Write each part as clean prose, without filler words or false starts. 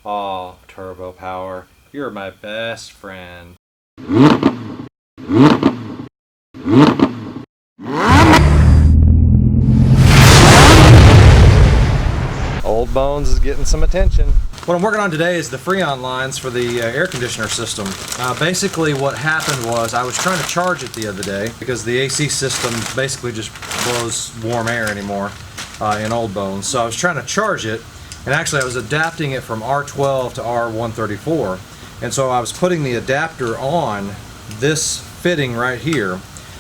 Oh, turbo power, you're my best friend. Old Bones is getting some attention. What I'm working on today is the Freon lines for the air conditioner system. Basically what happened was I was trying to charge it the other day because the AC system basically just blows warm air anymore in Old Bones. So I was trying to charge it, and actually I was adapting it from R12 to R134. And so I was putting the adapter on this fitting right here,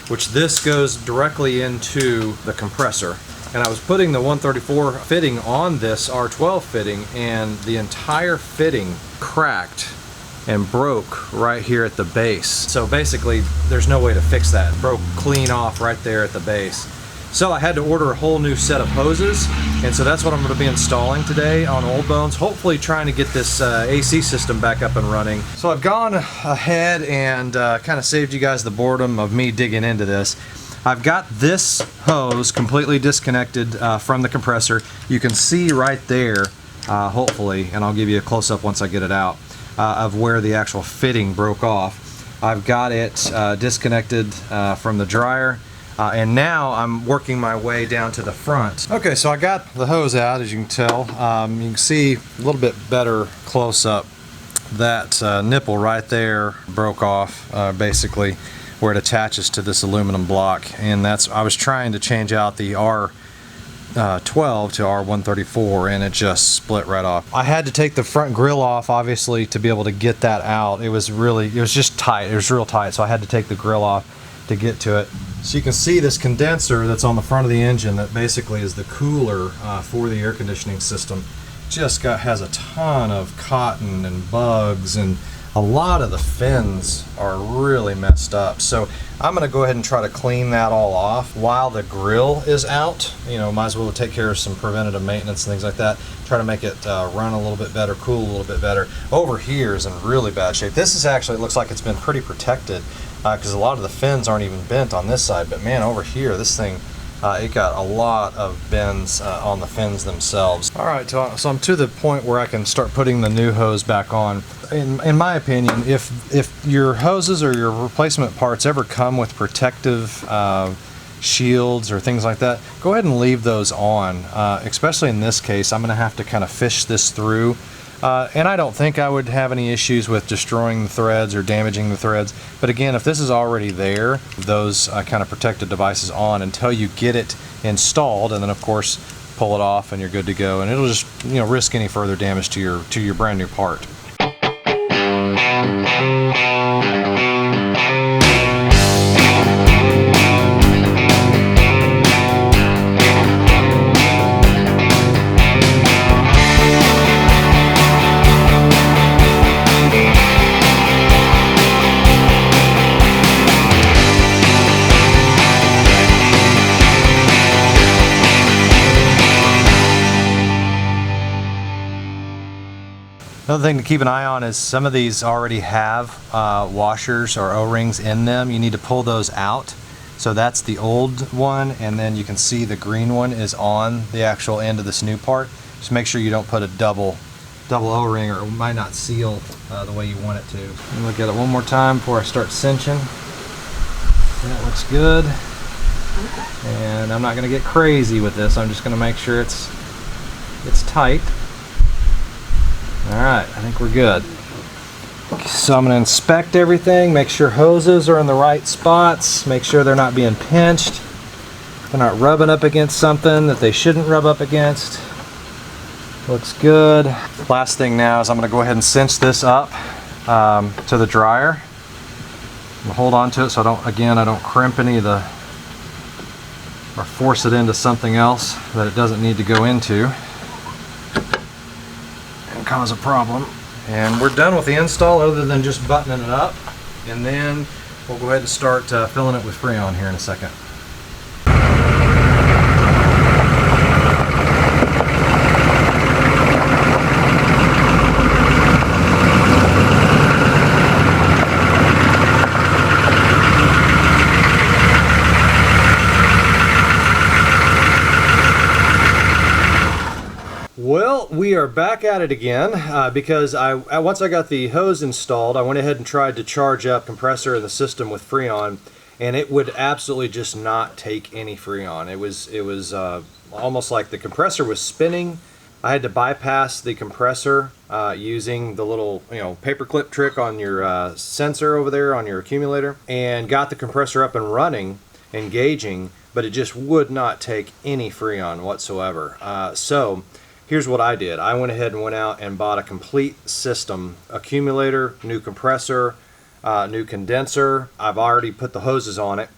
which this goes directly into the compressor. And I was putting the 134 fitting on this R12 fitting, and the entire fitting cracked and broke right here at the base. So basically there's no way to fix that. It broke clean off right there at the base. So I had to order a whole new set of hoses, and so that's what I'm going to be installing today on Old Bones, hopefully trying to get this AC system back up and running. So I've gone ahead and kind of saved you guys the boredom of me digging into this. I've got this hose completely disconnected from the compressor. You can see right there, hopefully, and I'll give you a close-up once I get it out, of where the actual fitting broke off. I've got it disconnected from the dryer, and now I'm working my way down to the front. Okay, so I got the hose out, as you can tell. You can see a little bit better close-up. That nipple right there broke off, basically, where it attaches to this aluminum block, and I was trying to change out the R12 to R134, and it just split right off. I had to take the front grill off, obviously, to be able to get that out. It was just tight. It was real tight, so I had to take the grill off to get to it. So you can see this condenser that's on the front of the engine that basically is the cooler for the air conditioning system. Just has a ton of cotton and bugs, and a lot of the fins are really messed up. So I'm going to go ahead and try to clean that all off while the grill is out. You know, might as well take care of some preventative maintenance and things like that. Try to make it run a little bit better, cool a little bit better. Over here is in really bad shape. This is actually, it looks like it's been pretty protected because a lot of the fins aren't even bent on this side. But man, over here, this thing, it got a lot of bends on the fins themselves. All right, so I'm to the point where I can start putting the new hose back on. In my opinion, if your hoses or your replacement parts ever come with protective shields or things like that, go ahead and leave those on. Especially in this case, I'm going to have to kind of fish this through. And I don't think I would have any issues with destroying the threads or damaging the threads. But again, if this is already there, those kind of protective devices on until you get it installed, and then of course pull it off and you're good to go. And it'll just, you know, risk any further damage to your brand new part. Another thing to keep an eye on is some of these already have washers or O-rings in them. You need to pull those out. So that's the old one, and then you can see the green one is on the actual end of this new part. Just make sure you don't put a double O-ring, or it might not seal the way you want it to. Let me look at it one more time before I start cinching. That looks good. And I'm not going to get crazy with this. I'm just going to make sure it's tight. Alright, I think we're good. So I'm going to inspect everything, make sure hoses are in the right spots, make sure they're not being pinched, they're not rubbing up against something that they shouldn't rub up against. Looks good. Last thing now is I'm going to go ahead and cinch this up to the dryer. I'm hold on to it so I don't crimp any of the, or force it into something else that it doesn't need to go into and cause a problem. And we're done with the install other than just buttoning it up, and then we'll go ahead and start filling it with Freon here in a second. Well, we are back at it again because once I got the hose installed, I went ahead and tried to charge up compressor in the system with Freon, and it would absolutely just not take any Freon. It was almost like the compressor was spinning. I had to bypass the compressor using the little paperclip trick on your sensor over there on your accumulator, and got the compressor up and running, engaging, but it just would not take any Freon whatsoever. So here's what I did. I went ahead and went out and bought a complete system: accumulator, new compressor, new condenser. I've already put the hoses on it.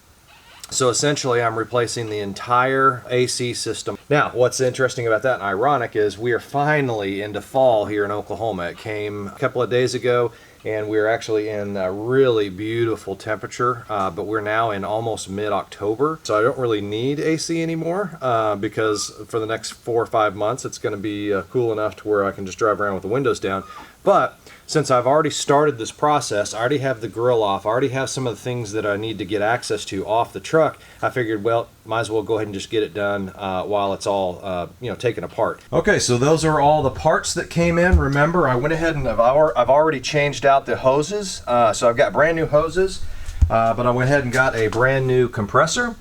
So essentially I'm replacing the entire AC system. Now, what's interesting about that and ironic is we are finally into fall here in Oklahoma. It came a couple of days ago, and we're actually in a really beautiful temperature, but we're now in almost mid-October. So I don't really need AC anymore because for the next 4 or 5 months it's going to be cool enough to where I can just drive around with the windows down. But since I've already started this process, I already have the grill off, I already have some of the things that I need to get access to off the truck, I figured, well, might as well go ahead and just get it done while it's all taken apart. Okay, so those are all the parts that came in. Remember, I went ahead and I've already changed out the hoses. So I've got brand new hoses, but I went ahead and got a brand new compressor,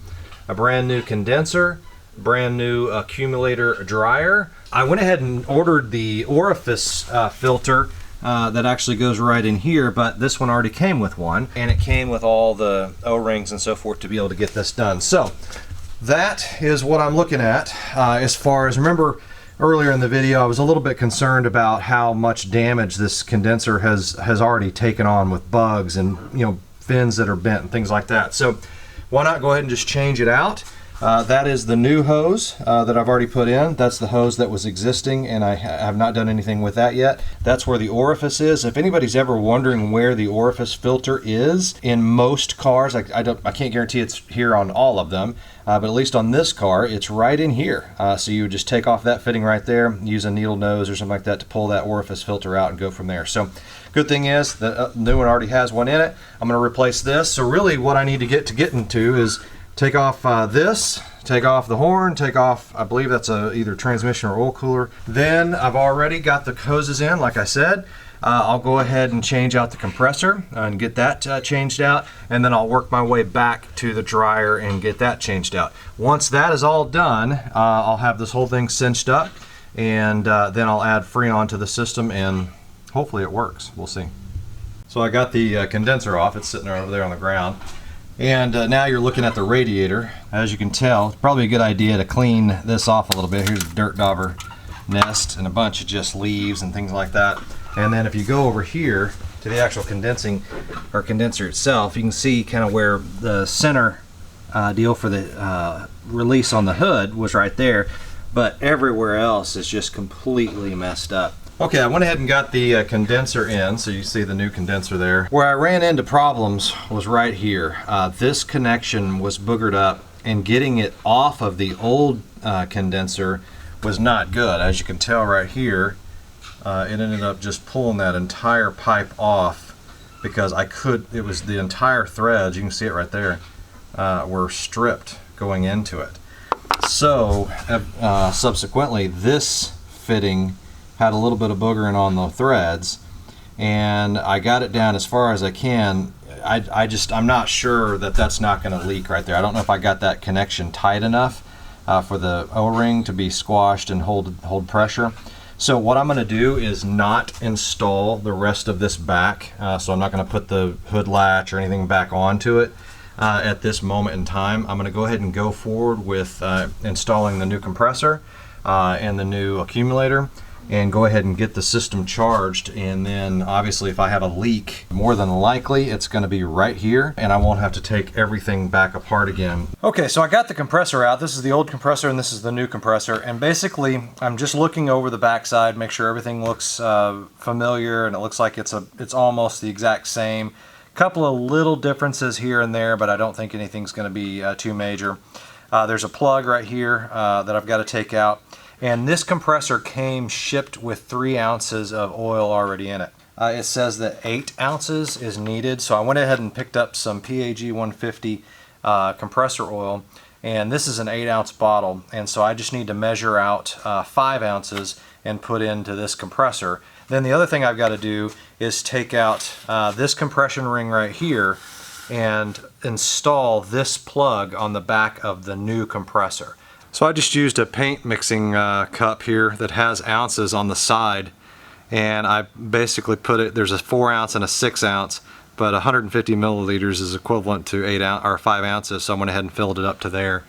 a brand new condenser, brand new accumulator dryer. I went ahead and ordered the orifice filter that actually goes right in here, but this one already came with one, and it came with all the O-rings and so forth to be able to get this done. So that is what I'm looking at as far as, remember earlier in the video I was a little bit concerned about how much damage this condenser has already taken on with bugs and fins that are bent and things like that. So why not go ahead and just change it out? That is the new hose that I've already put in. That's the hose that was existing, and I have not done anything with that yet. That's where the orifice is. If anybody's ever wondering where the orifice filter is, in most cars, I can't guarantee it's here on all of them, but at least on this car, it's right in here. So you would just take off that fitting right there, use a needle nose or something like that to pull that orifice filter out and go from there. So good thing is the new one already has one in it. I'm going to replace this. So really what I need to get into is take off this, take off the horn, take off, I believe that's either transmission or oil cooler. Then I've already got the hoses in, like I said. I'll go ahead and change out the compressor and get that changed out, and then I'll work my way back to the dryer and get that changed out. Once that is all done, I'll have this whole thing cinched up, and then I'll add Freon to the system, and hopefully it works. We'll see. So I got the condenser off. It's sitting over there on the ground. And now you're looking at the radiator. As you can tell, it's probably a good idea to clean this off a little bit. Here's a dirt dauber nest and a bunch of just leaves and things like that. And then if you go over here to the actual condenser itself, you can see kind of where the center deal for the release on the hood was right there, but everywhere else is just completely messed up. Okay, I went ahead and got the condenser in, so you see the new condenser there. Where I ran into problems was right here. This connection was boogered up, and getting it off of the old condenser was not good. As you can tell right here, it ended up just pulling that entire pipe off because it was the entire threads, you can see it right there, were stripped going into it. So subsequently, this fitting had a little bit of boogering on the threads, and I got it down as far as I can. I'm not sure that that's not going to leak right there. I don't know if I got that connection tight enough for the O-ring to be squashed and hold pressure. So what I'm going to do is not install the rest of this back. So I'm not going to put the hood latch or anything back onto it at this moment in time. I'm going to go ahead and go forward with installing the new compressor and the new accumulator, and go ahead and get the system charged. And then obviously if I have a leak, more than likely it's going to be right here, and I won't have to take everything back apart again. Okay, so I got the compressor out. This is the old compressor and this is the new compressor, and basically I'm just looking over the backside, make sure everything looks familiar, and it looks like it's almost the exact same. Couple of little differences here and there, but I don't think anything's going to be too major. There's a plug right here that I've got to take out. And this compressor came shipped with 3 ounces of oil already in it. It says that 8 ounces is needed, so I went ahead and picked up some PAG 150 compressor oil, and this is an 8-ounce bottle, and so I just need to measure out 5 ounces and put into this compressor. Then the other thing I've got to do is take out this compression ring right here and install this plug on the back of the new compressor. So I just used a paint mixing cup here that has ounces on the side, and I basically put it, there's a 4 ounce and a 6 ounce, but 150 milliliters is equivalent to 5 ounces, so I went ahead and filled it up to there.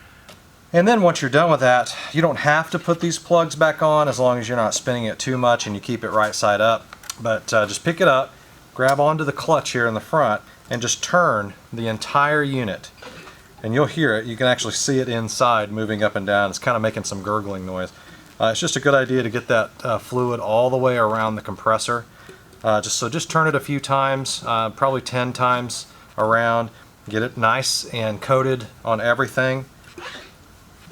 And then once you're done with that, you don't have to put these plugs back on as long as you're not spinning it too much and you keep it right side up. But just pick it up, grab onto the clutch here in the front, and just turn the entire unit. And you'll hear it. You can actually see it inside moving up and down. It's kind of making some gurgling noise. It's just a good idea to get that fluid all the way around the compressor. Just turn it a few times, probably 10 times around. Get it nice and coated on everything.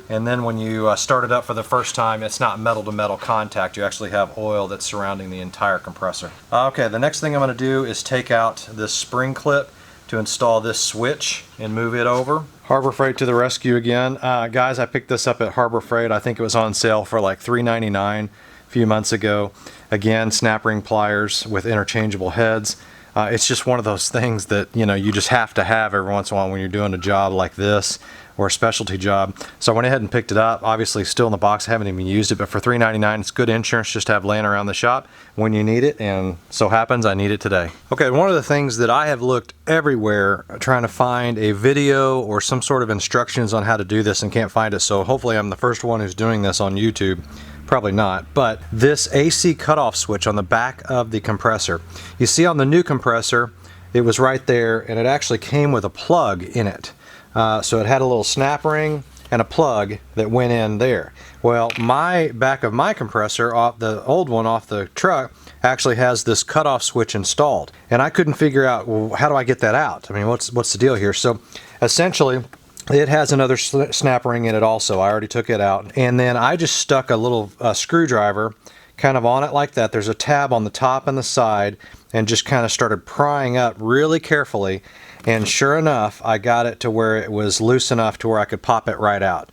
And then when you start it up for the first time, it's not metal to metal contact. You actually have oil that's surrounding the entire compressor. Okay, the next thing I'm going to do is take out this spring clip to install this switch and move it over. Harbor Freight to the rescue again. Guys, I picked this up at Harbor Freight. I think it was on sale for like $3.99 a few months ago. Again, snap ring pliers with interchangeable heads. It's just one of those things that, you know, you just have to have every once in a while when you're doing a job like this or a specialty job. So I went ahead and picked it up. Obviously still in the box, I haven't even used it, but for $3.99 it's good insurance just to have laying around the shop when you need it, and so happens I need it today. Okay, one of the things that I have looked everywhere trying to find a video or some sort of instructions on how to do this and can't find it, so hopefully I'm the first one who's doing this on YouTube. Probably not, but this AC cutoff switch on the back of the compressor. You see on the new compressor, it was right there, and it actually came with a plug in it. So it had a little snap ring and a plug that went in there. Well, my back of my compressor, the old one off the truck, actually has this cutoff switch installed, and I couldn't figure out, well, how do I get that out? I mean, what's the deal here? So essentially, it has another snap ring in it also. I already took it out, and then I just stuck a little screwdriver kind of on it like that. There's a tab on the top and the side, and just kind of started prying up really carefully, and sure enough, I got it to where it was loose enough to where I could pop it right out.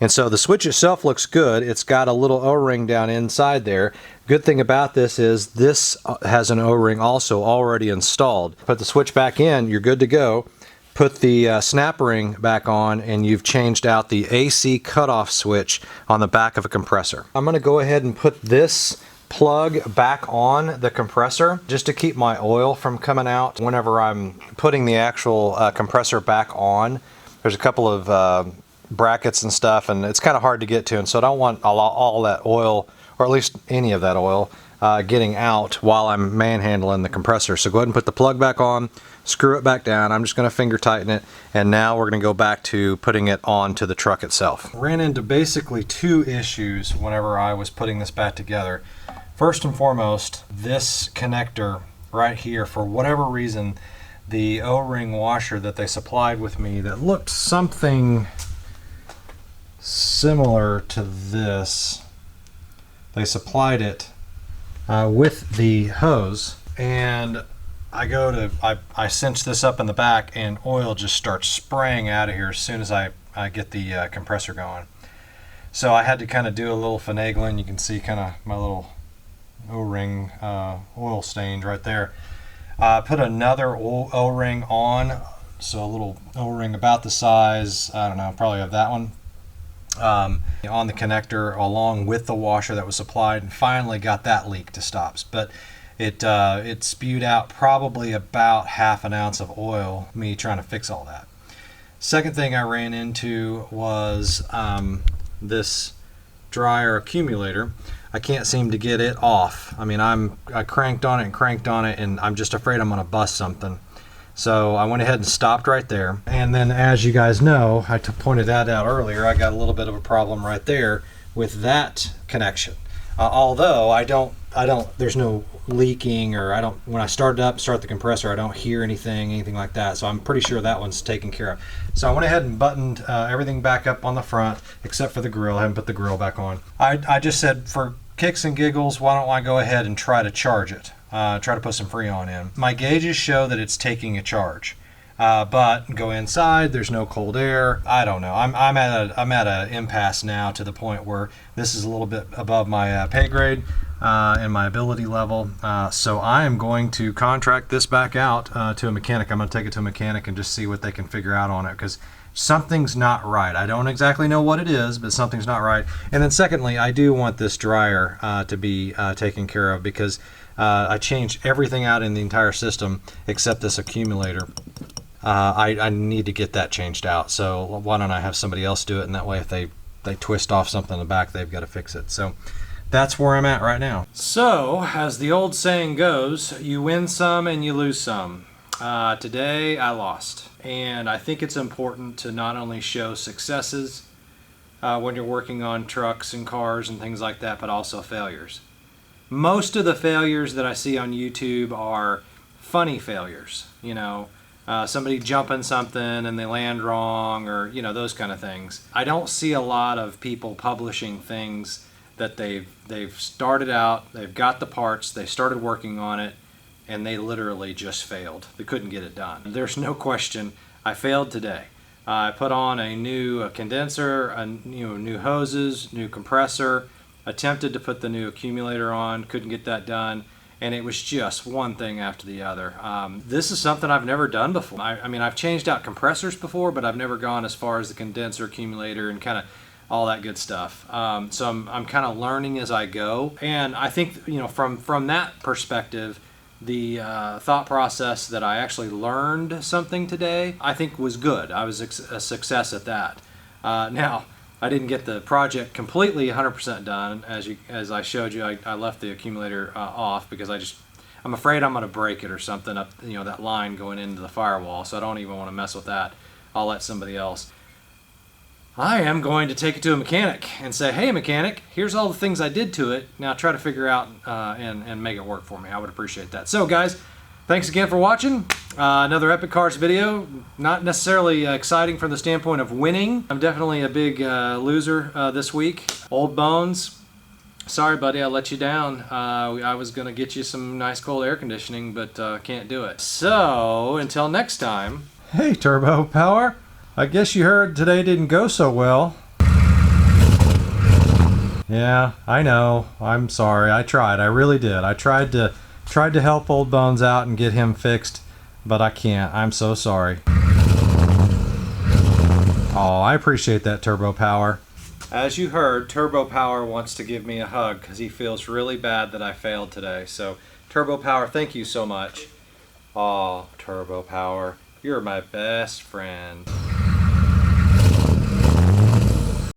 And so the switch itself looks good. It's got a little O-ring down inside there. Good thing about this is this has an O-ring also already installed. Put the switch back in, you're good to go. Put the snap ring back on, and you've changed out the AC cutoff switch on the back of a compressor. I'm going to go ahead and put this plug back on the compressor just to keep my oil from coming out whenever I'm putting the actual compressor back on. There's a couple of brackets and stuff, and it's kind of hard to get to, and so I don't want all that oil, or at least any of that oil, getting out while I'm manhandling the compressor. So go ahead and put the plug back on, screw it back down. I'm just going to finger tighten it, and now we're going to go back to putting it onto the truck itself. Ran into basically 2 issues whenever I was putting this back together. First and foremost, this connector right here, for whatever reason, the O-ring washer that they supplied with me that looked something similar to this, they supplied it with the hose, and I cinch this up in the back, and oil just starts spraying out of here as soon as I get the compressor going. So I had to kind of do a little finagling. You can see kind of my little O-ring oil stains right there. Put another O-ring on, so a little O-ring about the size, I don't know, probably of that one, on the connector along with the washer that was supplied, and finally got that leak to stop. But it spewed out probably about ½ an ounce of oil, me trying to fix all that. Second thing I ran into was this dryer accumulator. I can't seem to get it off. I mean, I cranked on it, and I'm just afraid I'm going to bust something. So I went ahead and stopped right there. And then, as you guys know, I pointed that out earlier, I got a little bit of a problem right there with that connection. Although there's no leaking, or when I start the compressor, I don't hear anything like that. So I'm pretty sure that one's taken care of. So I went ahead and buttoned everything back up on the front, except for the grill. I haven't put the grill back on. I just said, for kicks and giggles, why don't I go ahead and try to charge it? Try to put some Freon in. My gauges show that it's taking a charge. But go inside, there's no cold air. I don't know. I'm at a impasse now, to the point where this is a little bit above my pay grade and my ability level. So I am going to contract this back out to a mechanic. I'm going to take it to a mechanic and just see what they can figure out on it, because something's not right. I don't exactly know what it is, but something's not right. And then secondly, I do want this dryer to be taken care of, because I changed everything out in the entire system except this accumulator. I need to get that changed out. So why don't I have somebody else do it, and that way if they twist off something in the back, they've got to fix it. So that's where I'm at right now. So, as the old saying goes, you win some and you lose some. Today I lost, and I think it's important to not only show successes when you're working on trucks and cars and things like that, but also failures. Most of the failures that I see on YouTube are funny failures, you know, somebody jumping something and they land wrong, or, you know, those kind of things. I don't see a lot of people publishing things that they've started out, they've got the parts, they started working on it, and they literally just failed. They couldn't get it done. There's no question I failed today. I put on a new condenser, new hoses, new compressor, attempted to put the new accumulator on, couldn't get that done, and it was just one thing after the other. This is something I've never done before. I mean, I've changed out compressors before, but I've never gone as far as the condenser, accumulator, and kind of all that good stuff. So I'm kind of learning as I go, and I think, you know, from that perspective, the thought process that I actually learned something today, I think was good. I was a success at that. Now, I didn't get the project completely 100% done. As I showed you, I left the accumulator off because I'm afraid I'm going to break it or something up, you know, that line going into the firewall. So I don't even want to mess with that. I'll let somebody else. I am going to take it to a mechanic and say, hey mechanic, here's all the things I did to it. Now try to figure out and make it work for me. I would appreciate that. So guys, thanks again for watching. Another Epic Cars video. Not necessarily exciting from the standpoint of winning. I'm definitely a big loser this week. Old Bones, sorry buddy, I let you down. I was going to get you some nice cold air conditioning, but can't do it. So until next time. Hey Turbo Power. I guess you heard today didn't go so well. Yeah, I know. I'm sorry. I tried. I really did. I tried to help Old Bones out and get him fixed, but I can't. I'm so sorry. Oh, I appreciate that, Turbo Power. As you heard, Turbo Power wants to give me a hug because he feels really bad that I failed today. So, Turbo Power, thank you so much. Oh, Turbo Power, you're my best friend.